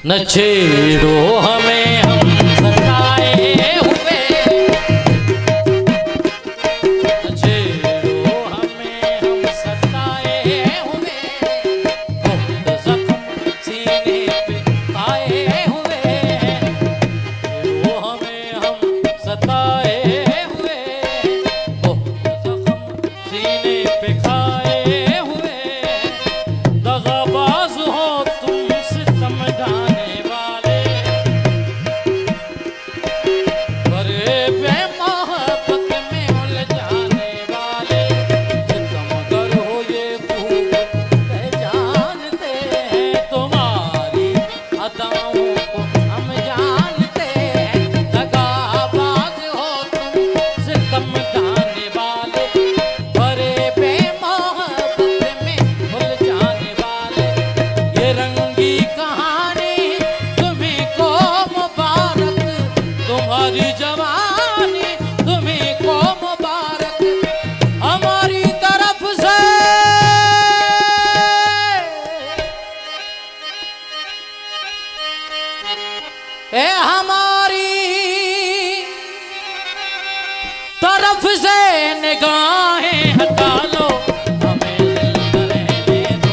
न छेड़ो हमें हम सताए हुए, न छेड़ो हमें हम सताए हुए, बहुत जख्म सीने पे आए हुए, छेड़ो हमें हम सताए हुए, बहुत जख्म सीने पे खाए हुए, दगाबाज हो तुम सितम ढाने वाले, बड़े बेमोहब्बत में उलझाने वाले, सितम गर हो ये खूब पहचानते हैं, तुम्हारी अदाओं को हम जानते हैं, दगाबाज हो तुम सितम ढाने वाले, बड़े बेमोहब्बत में उलझाने वाले, ये रंगी कहानी तुम्हीं को मुबारक, तुम्हारी जवानी तुम्हीं को मुबारक, हमारी तरफ से हमारी तरफ से निगाहें हटा लो, हमें जिंदा रहने दो,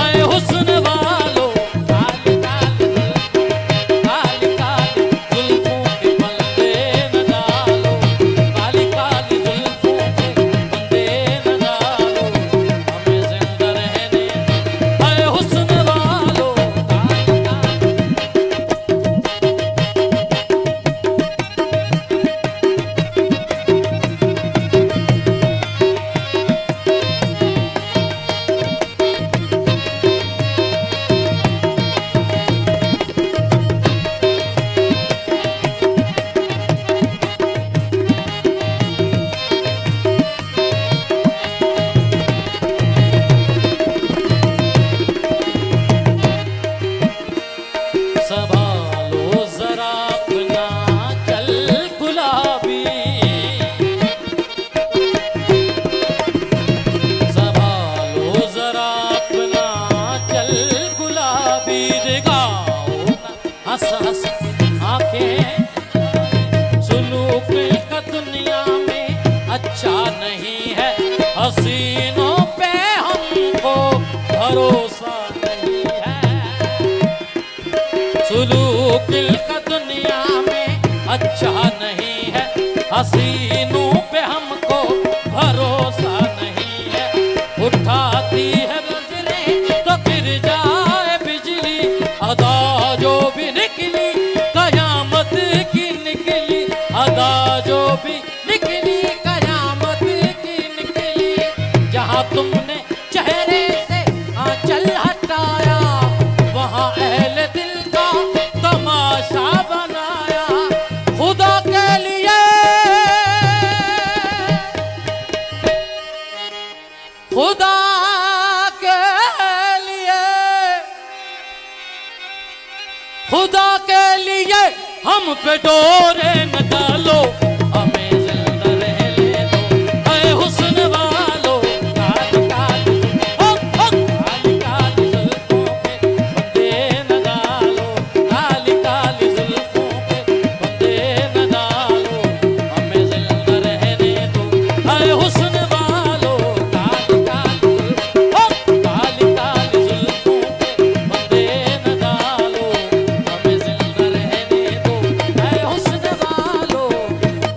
ऐ हुस्न वालो, काली काली जुल्फों के बंदे न डालो, काली काली जुल्फों के बंदे न डालो, हमें जिंदा रहने दो, ऐ हुस्न वालो, काली काली। संभालो जरा अपना चल गुलाबी, संभालो जरा अपना चल गुलाबी, दिखाओ ना हंस हंस आंखें, सुलूक का दुनिया में अच्छा नहीं है, हसीनों पे हमको भरोसा नहीं है, सुलूक का दुनिया में अच्छा नहीं है, हसीनों पे हमको भरोसा नहीं है, उठाती है नजरें तो गिर जाए बिजली, अदा जो भी निकली कयामत की निकली, अदा जो भी निकली कयामत की निकली, जहाँ तुमने चेहरे से आंचल हटाया, वहाँ अहले दिल का तमाशा बनाया, खुदा के लिए, खुदा के लिए, खुदा के लिए हम पे डोरे न डालो, हमें जिंदा रहने दो, ऐ हुस्न वालो, काली काली काली काली जुल्फों पे बंदे न डालो, काली काली जुल्फों पे बंदे न डालो, हमें जिंदा रहने दो, ऐ हुस्न वालो, काली काली काली जुल्फों पे बंदे न डालो, हमें जिंदा रहने दो, ऐ हुस्न वालो,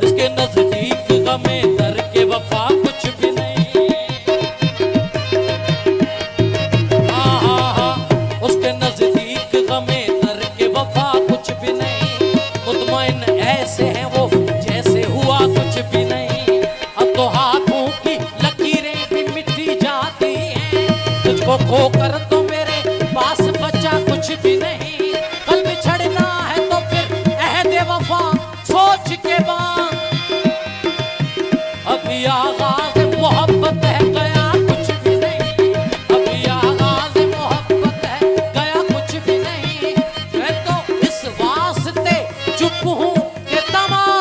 इसके नजदीक गमे दर के वफा कुछ भी नहीं, उसके नजदीक गमे दर के वफा कुछ भी नहीं, मुतमईन ऐसे हैं वो जैसे हुआ कुछ भी नहीं, अब तो हाथों की लकीरें भी मिटी जाती हैं, तुझको खोकर तो मेरे पास बचा कुछ भी नहीं, कल बिछड़ना है तो फिर अहद वफा सोच के बांध, अभी आगाज मोहब्बत है गया कुछ भी नहीं, अभी आगाज मोहब्बत है गया कुछ भी नहीं, मैं तो इस वास्ते चुप हूँ कि तमाम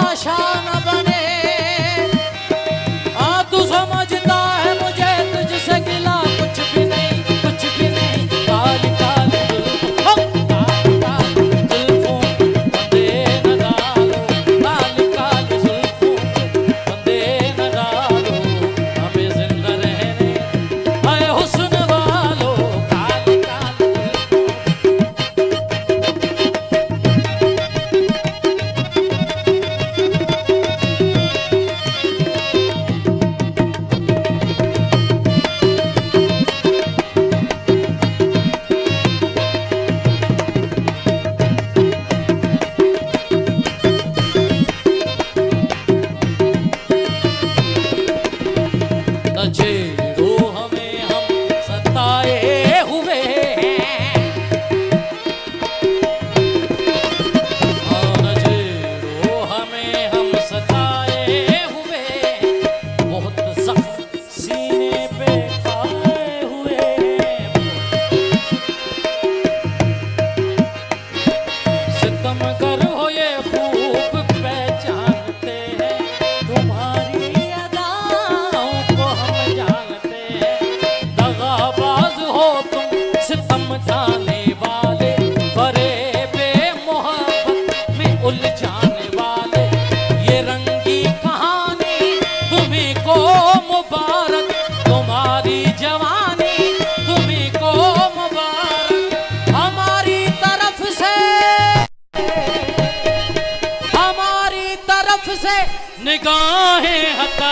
निगाहें हटा